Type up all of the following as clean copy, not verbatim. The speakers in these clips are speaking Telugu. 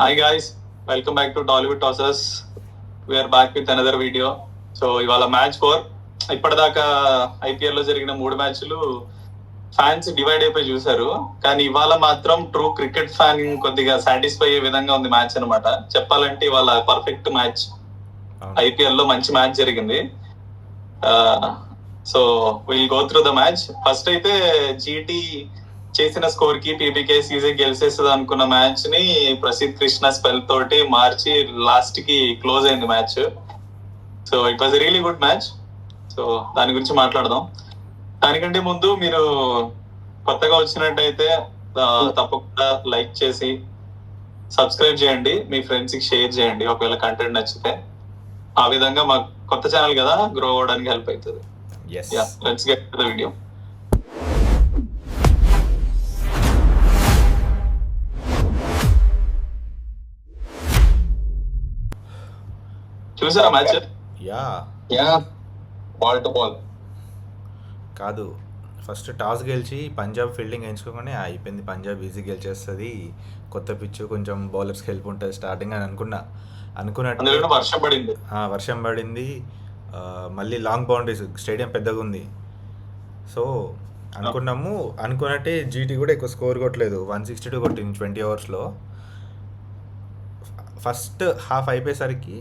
Hi guys, welcome back to Tollywood Tossers. We are back with another video. So ఇవాళ మ్యాచ్ 4. ఇప్పటిదాకా ఐపీఎల్ లో జరిగిన 3 మ్యాచ్లు ఫ్యాన్స్ డివైడ్ అయిపోయి చూసారు. కానీ ఇవాళ మాత్రం ట్రూ క్రికెట్ ఫ్యాన్ కొద్దిగా సాటిస్ఫై అయ్యే విధంగా ఉంది మ్యాచ్ అనమాట. చెప్పాలంటే ఇవాళ పర్ఫెక్ట్ మ్యాచ్. ఐపీఎల్ లో మంచి మ్యాచ్ జరిగింది. So will go through the match. First అయితే జీటీ చేసిన స్కోర్ కి పీబీకే సీజే గెలిచేస్తుంది అనుకున్న మ్యాచ్ ని ప్రసిద్ధ్ కృష్ణ స్పెల్ తోటి మార్చి లాస్ట్ కి క్లోజ్ అయింది match. So it was really good match. So దాని గురించి మాట్లాడదాం. దానికంటే ముందు మీరు కొత్తగా వచ్చినట్టయితే తప్పకుండా లైక్ చేసి సబ్స్క్రైబ్ చేయండి, మీ ఫ్రెండ్స్ కి షేర్ చేయండి ఒకవేళ కంటెంట్ నచ్చితే. ఆ విధంగా మా కొత్త ఛానల్ కదా, గ్రో అవ్వడానికి హెల్ప్ అవుతుంది. Let's get to the video. చూసారా మ్యాచ్? బాల్ టు బాల్ కాదు, ఫస్ట్ టాస్ గెలిచి పంజాబ్ ఫీల్డింగ్ ఎంచుకోగానే అయిపోయింది, పంజాబ్ ఈజీ గెలిచేస్తుంది, కొత్త పిచ్ కొంచెం బౌలర్స్కి హెల్ప్ ఉంటుంది స్టార్టింగ్ అని అనుకున్నట్టు వర్షం పడింది. మళ్ళీ లాంగ్ బౌండరీస్, స్టేడియం పెద్దగా ఉంది. సో అనుకున్నట్టే జీటీ కూడా ఎక్కువ స్కోర్ కొట్టలేదు, 162 కొట్టింది 20 ఓవర్స్లో. ఫస్ట్ హాఫ్ అయిపోయేసరికి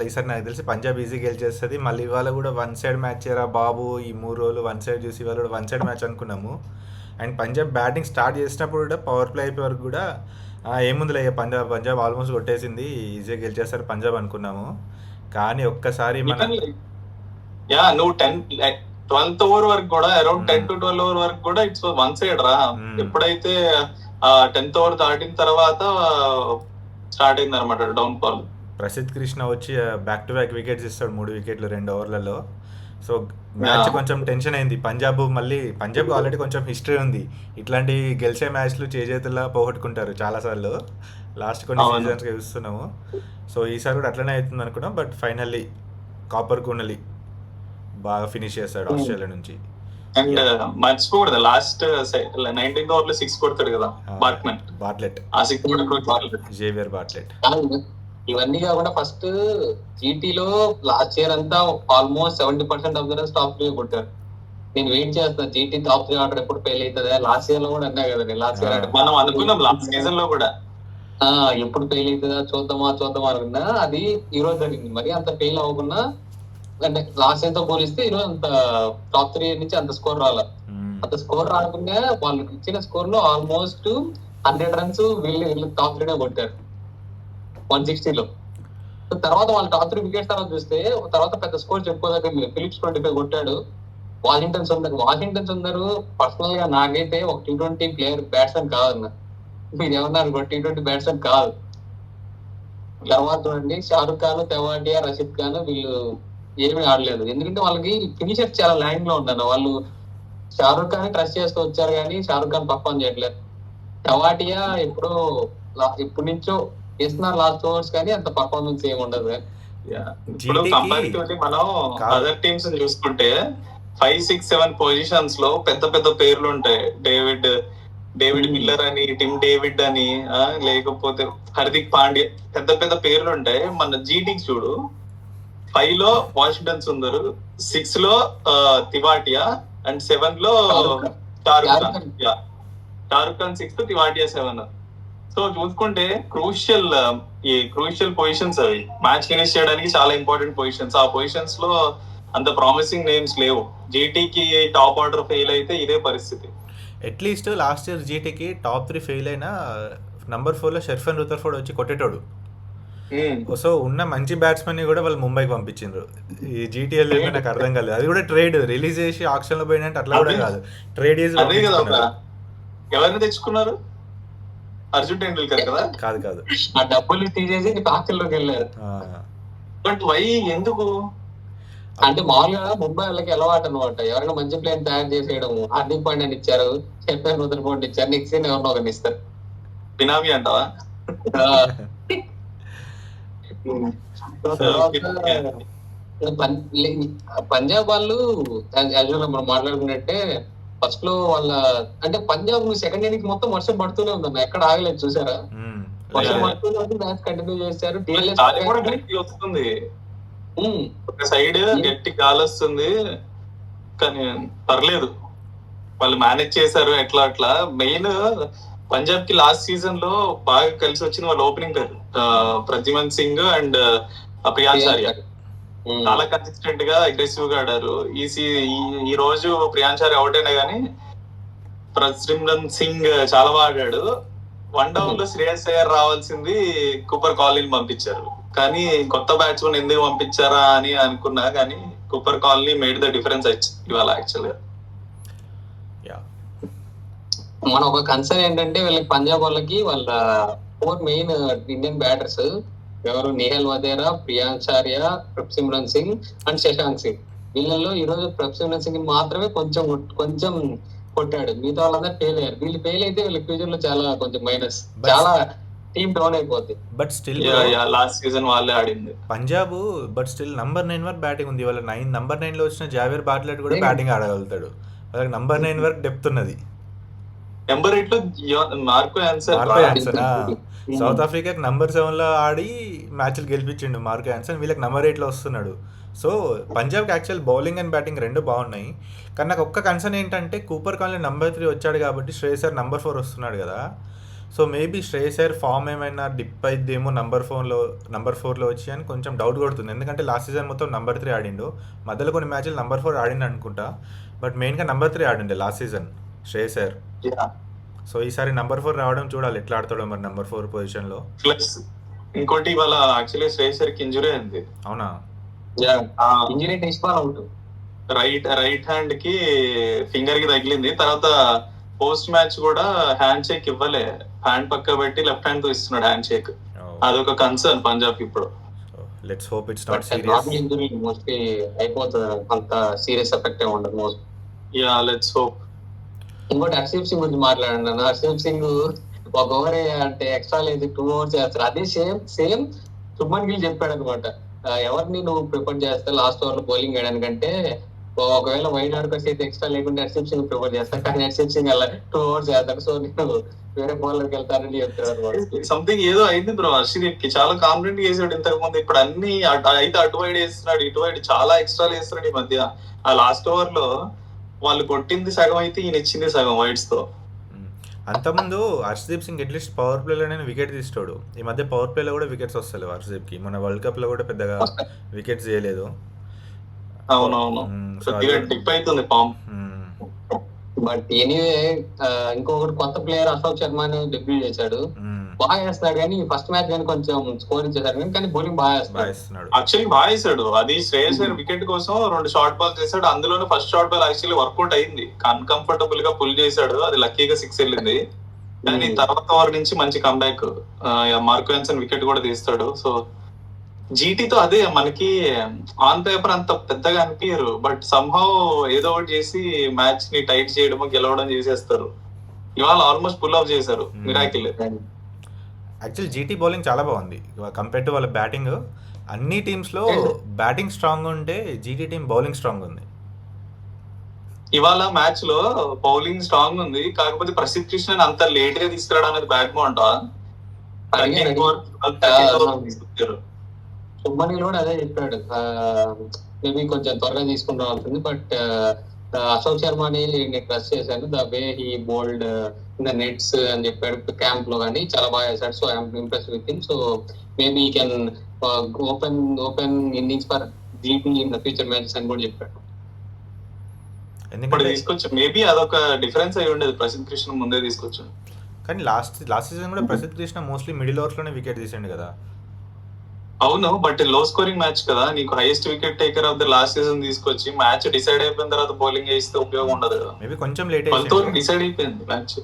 ఈసారి నాకు తెలిసి పంజాబ్ ఈజీ గెలిచేస్తుంది. మళ్ళీ ఇవాళ కూడా వన్ సైడ్ మ్యాచ్ రా బాబు, ఈ 3 రోజులు వన్ సైడ్ చూసి ఇవాళ కూడా వన్ సైడ్ మ్యాచ్ అనుకున్నాము. అండ్ పంజాబ్ బ్యాటింగ్ స్టార్ట్ చేసినప్పుడు కూడా పవర్ ప్లే అయిపోయే వరకు కూడా ఏముందిలే పంజాబ్ ఆల్మోస్ట్ కొట్టేసింది, ఈజీగా గెలిచేస్తారు పంజాబ్ అనుకున్నాము. కానీ ఒక్కసారి నువ్వు 12th ఓవర్ వరకు కూడా అరౌండ్ 10 to 12 ఓవర్ వరకు కూడా ఇట్స్ వన్ సైడ్ రా. ఎప్పుడైతే 10th ఓవర్ దాటిన తర్వాత స్టార్ట్ అయింది అనమాట డౌన్ ఫాల్. ప్రసిద్ధ్ కృష్ణ వచ్చి బ్యాక్ టు బ్యాక్ వికెట్స్ ఇస్తాడు, 3 వికెట్లు 2 ఓవర్లలో. సో మ్యాచ్ కొంచెం టెన్షన్ అయింది. పంజాబ్ ఆల్రెడీ కొంచెం హిస్టరీ ఉంది, ఇట్లాంటి గెలిచే మ్యాచ్లు చేతుల్లో పోగొట్టుకుంటారు చాలాసార్లు, లాస్ట్ కొన్ని సీజన్స్గా చూస్తున్నాము. సో ఈసారి కూడా అట్లనే అవుతుంది అనుకున్నాం. బట్ ఫైనల్లీ కాపర్ కూనలి బాగా ఫినిష్ చేస్తాడు ఆస్ట్రేలియా నుంచి. అండ్ మర్చిపోకూడదు, లాస్ట్ 19th ఓవర్ లో 6 కొడతాడు కదా బాట్లెట్. Xavier Bartlett. ఇవన్నీ కాకుండా ఫస్ట్ జీటీలో లాస్ట్ ఇయర్ అంతా almost 70% of the runs top 3 కొట్టారు. నేను వెయిట్ చేస్తాను జీటీ టాప్ 3 ఆర్డర్ ఎప్పుడు ఫెయిల్ అవుతుంది. లాస్ట్ ఇయర్ లో కూడా అన్నా కదండి, లాస్ట్ ఇయర్ మనం అనుకున్నాం లాస్ట్ సీజన్ లో కూడా ఎప్పుడు ఫెయిల్ అవుతుందా చూద్దామా అనుకున్నా. అది ఈ రోజు జరిగింది. మరి అంత ఫెయిల్ అవ్వకుండా, అంటే లాస్ట్ ఇయర్ తో పోలిస్తే ఈ రోజు అంత టాప్ 3 నుంచి అంత స్కోర్ అంత స్కోర్ రాకుండా వాళ్ళు ఇచ్చిన స్కోర్ లో ఆల్మోస్ట్ 100 రన్స్ వీళ్ళు టాప్ 3 కొట్టారు 160 లో. తర్వాత వాళ్ళు టాప్ 3 వికెట్స్ తర్వాత చూస్తే తర్వాత పెద్ద స్కోర్ చెప్పుకోదగ్గ ఫిలిప్స్ 25 కొట్టాడు. వాషింగ్టన్ సుందర్ పర్సనల్ గా నాకైతే ఒక T20 ప్లేయర్ బ్యాట్స్మెన్ కాదన్న. మీరు ఏమన్నారు, T20 బ్యాట్స్మెన్ కాదు. తర్వాత చూడండి, షారుఖ్ ఖాన్, తెవాటియా, రషీద్ ఖాన్ వీళ్ళు ఏమీ ఆడలేదు. ఎందుకంటే వాళ్ళకి ఫినిషర్స్ చాలా ల్యాండ్ లో ఉన్నారు. వాళ్ళు షారుఖ్ ఖాన్ ట్రస్ట్ చేస్తూ వచ్చారు కానీ షారుఖ్ ఖాన్ పర్ఫార్మ్ చేయట్లేదు. తెవాటియా ఎప్పటి నుంచో చేస్తున్నారు లాస్ట్ ఓవర్స్, కానీ అంత పర్ఫార్మెన్స్ ఏమి ఉండదు. ఇప్పుడు కంపారిటివ్లీ మనం అదర్ టీమ్స్ చూసుకుంటే 5, 6, 7 పొజిషన్స్ లో పెద్ద పెద్ద పేర్లు ఉంటాయి. డేవిడ్ మిల్లర్ అని, టిమ్ డేవిడ్ అని, లేకపోతే హార్దిక్ పాండ్యా, పెద్ద పెద్ద పేర్లు ఉంటాయి. మన జీటీకి చూడు, 5 లో వాషింగ్టన్ సుందర్, 6 లో తివాటియా అండ్ 7 లో షారుఖ్ ఖాన్ 6, తివాటియా 7. సో చూసుకుంటే క్రూషియల్ పొజిషన్స్ అవి, మ్యాచ్ ఫినిష్ చేయడానికి చాలా ఇంపార్టెంట్ పొజిషన్స్. ఆ పొజిషన్స్ లో అంత ప్రామిసింగ్ నేమ్స్ లేవు. జీటీకి టాప్ ఆర్డర్ ఫెయిల్ అయితే ఇదే పరిస్థితి. అట్లీస్ట్ లాస్ట్ ఇయర్ జీటీకి టాప్ 3 ఫెయిల్ అయినా నంబర్ 4 లో షెర్ఫన్ రుదర్ఫోర్డ్ వచ్చి కొట్టేటోడు. సో ఉన్న మంచి బ్యాట్స్మెన్ కూడా వాళ్ళు ముంబైకి పంపించారు. ఈ జీటీఎల్ నాకు అర్థం కాలేదు. అది కూడా ట్రేడ్ రిలీజ్ చేసి ఆక్షన్ లో పోయినట్టు అట్లా కూడా కాదు, ట్రేడ్ చేసి ఎవరిని తెచ్చుకున్నారు? అర్జున్ టెండూల్కర్ కదా? కాదు, ఆ డబ్బులు తీసేసి ఆక్షన్లోకి వెళ్ళారు. బట్ వై, ఎందుకు అంటే మామూలుగా ముంబై వాళ్ళకి అలవాటు అనమాట, ఎవరైనా మంచి ప్లేయర్ తయారు చేసేయడం. హార్దిక్ పాండ్యాని ఇచ్చారు, షెర్ఫన్ రుదర్ఫోర్డ్ ఇచ్చారు, నెక్స్ట్ ఎవరినో ఒకరిని ఇస్తారు. బినామీ అంటావా? పంజాబ్ వాళ్ళు మనం మాట్లాడుకున్నట్టే ఫస్ట్ లో వాళ్ళ, అంటే పంజాబ్ సెకండ్ ఇన్నింగ్స్ మొత్తం వర్షం పడుతూనే ఉందన్న, ఎక్కడ ఆగలేదు చూసారా? వర్షం లేదు. పడుతుంది మ్యాచ్ కంటిన్యూ చేశారు. గాలి కూడా గట్టి వస్తుంది, ఒక సైడ్ గట్టి గాలి వస్తుంది, కానీ పర్లేదు వాళ్ళు మేనేజ్ చేశారు ఎట్లా అట్లా. మెయిన్ పంజాబ్ కి లాస్ట్ సీజన్ లో బాగా కలిసి వచ్చిన వాళ్ళ ఓపెనింగ్ పేరు ప్రద్యుమన్ సింగ్ అండ్ ప్రియాంచార్య. చాలా కన్సిస్టెంట్ గా అగ్రెసివ్ గా ఆడారు. ఈ రోజు ప్రియాంచార్య అవుట్ అయినా గానీ ప్రద్యుమన్ సింగ్ చాలా బాగా ఆడాడు. 1 డౌన్ లో శ్రేయస్ అయ్యర్ రావాల్సింది కూపర్ కాలనీ పంపించారు, కానీ కొత్త బ్యాట్స్మెన్ ఎందుకు పంపించారా అని అనుకున్నా, కానీ Cooper colony made the difference ఇవాళ యాక్చువల్ గా. మన ఒక కన్సర్న్ ఏంటంటే వీళ్ళకి పంజాబ్ వాళ్ళకి వాళ్ళ 4 మెయిన్ ఇండియన్ బ్యాటర్స్ ఎవరు, నిహల్ వదేరా, ప్రియాంచార్య, ప్రభ్సిమ్రన్ సింగ్ అండ్ శశాంక్ సింగ్. వీళ్ళల్లో ఈ రోజు ప్రభ్సిమ్రన్ సింగ్ మాత్రమే కొంచెం కొట్టాడు, మిగతా వాళ్ళందరూ ఫెయిల్ అయ్యారు. వీళ్ళు ఫెయిల్ అయితే వీళ్ళకి ఫ్యూచర్ లో చాలా కొంచెం మైనస్, చాలా టీమ్ డౌన్ అయిపోద్ది. బట్ స్టిల్ లాస్ట్ సీజన్ వాళ్ళే ఆడింది పంజాబ్, బట్ స్టిల్ నంబర్ 9 వరకు బ్యాటింగ్ ఉంది. వాళ్ళ నంబర్ 9 లో వచ్చిన జావేర్ బార్ట్లెట్ కూడా బ్యాటింగ్ ఆడగలుగుతాడు. వాళ్ళకి నంబర్ 9 వరకు డెప్త్ ఉన్నది. నెంబర్ 8 లో మార్కో యాన్సన్. సౌత్ ఆఫ్రికాకి నంబర్ 7 లో ఆడి మ్యాచ్లు గెలిపించిండు మార్కో యాన్సన్. వీళ్ళకి నంబర్ 8 లో వస్తున్నాడు. సో పంజాబ్కి యాక్చువల్ బౌలింగ్ అండ్ బ్యాటింగ్ రెండు బాగున్నాయి. కానీ నాకు ఒక్క కన్సర్న్ ఏంటంటే కూపర్ కాలనీ నంబర్ 3 వచ్చాడు కాబట్టి శ్రేయస్ అయ్యర్ నంబర్ 4 వస్తున్నాడు కదా. So maybe Shreyas Iyer form ఏమైనా డిప్ అయిద్దేమో నంబర్ 4లో వచ్చి అని కొంచెం డౌట్ కొడుతుంది. ఎందుకంటే లాస్ట్ సీజన్ మొత్తం నంబర్ 3 ఆడిండు, మధ్యలో కొన్ని మ్యాచ్లు నంబర్ 4 ఆడిండు అనుకుంటా, బట్ మెయిన్గా నంబర్ 3 ఆడిండే last season Shreyas Iyer. So ఈసారి నంబర్ 4 రావడం చూడాలి ఎట్లా ఆడతాడో మరి నంబర్ 4 పొజిషన్ లో. ప్లస్ ఇంకోటి ఇవాళ యాక్చువల్లీ శ్రేయస్ అయ్యర్కి ఇంజురీ అయింది. అవునా? ఇంజరీ డిస్క్వాల్ అవుట్, రైట్ హ్యాండ్ కి ఫింగర్ కి తగిలింది. తర్వాత పోస్ట్ మ్యాచ్ కూడా హ్యాండ్ షేక్ ఇవ్వలే, హ్యాండ్ పక్క పెట్టి లెఫ్ట్ హ్యాండ్ తో ఇస్తున్నాడు హ్యాండ్ షేక్. అదొక కన్సర్న్ పంజాబ్ ఇప్పుడు. Let's hope it's not serious. Injury mostly అయిపోతుంది, అంత సీరియస్ ఎఫెక్ట్ ఏ ఉండదు మోస్ట్. Yeah let's hope. ఇంకోటి హర్షదీప్ సింగ్ గురించి మాట్లాడినాను. హర్షదీప్ సింగ్ ఒక ఓవర్ అంటే ఎక్స్ట్రా లేదు 2 overs చేస్తారు. అదే సేమ్ శుభ్మన్ గిల్ చెప్పాడు అనమాట, ఎవరిని నువ్వు ప్రిఫర్ చేస్తా లాస్ట్ ఓవర్ లో బౌలింగ్ వేయడానికంటే, ఒకవేళ వైడ్ ఆర్కర్స్ అయితే ఎక్స్ట్రా లేకుంటే హర్షదీప్ సింగ్ ప్రిఫర్ చేస్తాను, కానీ హర్షదీప్ సింగ్ అలా 2 overs చేస్తాడు, సో నేను వేరే బౌలర్కి వెళ్తానని చెప్తాడు. సంథింగ్ ఏదో అయింది బ్రో హర్షదీప్ కి, చాలా కాన్ఫిడెంట్ చేసాడు ఇంతకు ముందు. ఇప్పుడు అన్ని అయితే అటు వైడ్ వేస్తున్నాడు, ఇటు వైడ్ చాలా ఎక్స్ట్రా వేస్తున్నాడు ఈ మధ్య. ఆ లాస్ట్ ఓవర్ లో వాళ్ళు కొట్టింది సగం అయితే ఈయన ఇచ్చింది సగం వైడ్స్ తో. అంతకుముందు హర్షదీప్ సింగ్ అట్లీస్ట్ పవర్ ప్లేలోనే వికెట్ తీస్తాడు. ఈ మధ్య పవర్ ప్లేలో కూడా వికెట్స్ వస్తలేవు హర్షదీప్ కి. మన వరల్డ్ కప్ లో కూడా పెద్దగా వికెట్స్ చేయలేదు. అవునవును, డిప్ అవుతుంది ఫామ్. బట్ ఎనీవే ఇంకొకటి కొత్త ప్లేయర్ అశోక్ శర్మ డెబ్యూ చేశాడు, బాగా వేస్తున్నాడు. కానీ ఫస్ట్ మ్యాచ్ కానీ కొంచెం స్కోర్ ఇచ్చేసాడు, కానీ బౌలింగ్ బాగా వేస్తున్నాడు. యాక్చువల్లీ బాగా వేసాడు. అది శ్రేయస్ అయ్యర్ వికెట్ కోసం 2 షార్ట్ బాల్ చేశాడు, అందులోనే first short ball actually work out అయింది, అన్కంఫర్టబుల్ గా పుల్ చేశాడు, అది లక్కీగా 6 వెళ్ళింది. కానీ తర్వాత ఓవర్ నుంచి మంచి కంబ్యాక్, మార్కో యాన్సన్ వికెట్ కూడా తీస్తాడు. సో జీటీతో అదే మనకి ఆన్ పేపర్ అంత పెద్దగా అనిపించరు, బట్ సంహౌ ఏదో ఒకటి చేసి మ్యాచ్ ని టైట్ చేయడం గెలవడం చేసేస్తారు. ఇవాళ ఆల్మోస్ట్ పుల్ ఆఫ్ చేశారు, మిరాకిల్. యాక్చువల్ జీటీ బౌలింగ్ చాలా బాగుంది కంపేర్ టు వాళ్ళ బ్యాటింగ్. అన్ని టీమ్స్ లో బ్యాటింగ్ స్ట్రాంగ్ ఉంటే జీటీ టీం బౌలింగ్ స్ట్రాంగ్ ఉంది. ఇవాళ మ్యాచ్ లో బౌలింగ్ స్ట్రాంగ్ ఉంది, కాకపోతే ప్రసిద్ధ్ కృష్ణ అంత లేట్ గా తీసుకురావడం అనేది బ్యాడ్ బాగుంటా. శుభ్మన్ గిల్ కూడా అదే చెప్పాడు, మేబీ కొంచెం త్వరగా తీసుకుని రావాల్సింది, బట్ అశోక్ శర్మని నేను ట్రస్ట్ చేశాను, the way he bowled in the nets అని చెప్పాడు క్యాంప్ లో, కానీ చాలా బాగా వేశాడు. So I'm impress with him. So maybe he can open innings for GT in the future matches అని కూడా చెప్పాడు. ఎందుకంటే తీసుకొచ్చు, మేబీ అదొక డిఫరెన్స్ అయి ఉండేది, ప్రసిద్ధ్ కృష్ణ ముందే తీసుకొచ్చాడు. కానీ లాస్ట్ సీజన్ కూడా Prasidh Krishna mostly middle overs లోనే వికెట్ తీసిండు కదా. అవును, బట్ లో స్కోరింగ్ మ్యాచ్ కదా, నీకు highest wicket taker of the last season తీసుకొచ్చి మ్యాచ్ డిసైడ్ అయిపోయిన తర్వాత బౌలింగ్ వేస్తే ఉపయోగం ఉండదు కదా. మేబీ కొంచెం లేట్ డిసైడ్ అయిపోయింది మ్యాచ్.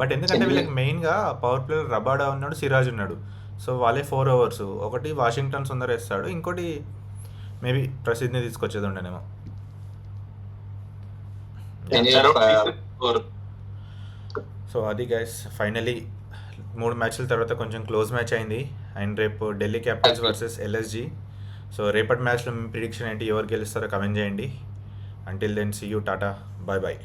బట్ ఎందుకంటే వీళ్ళకి మెయిన్ గా పవర్ ప్లేయర్ రబాడా ఉన్నాడు, సిరాజ్ ఉన్నాడు. సో వాళ్ళే 4 overs, ఒకటి వాషింగ్టన్ సుందర్ వేస్తాడు, ఇంకోటి మేబీ ప్రసిద్ధిని తీసుకొచ్చేది ఉండేనేమో. సో అది గైస్, ఫైనలీ 3 మ్యాచ్ల తర్వాత కొంచెం క్లోజ్ మ్యాచ్ అయింది. అండ్ రేపు Delhi Capitals versus LSG. So రేపటి మ్యాచ్లో మీ ప్రిడిక్షన్ ఏంటి, ఎవరు గెలుస్తారో కమెంట్ చేయండి. Until then see you, tata, bye bye.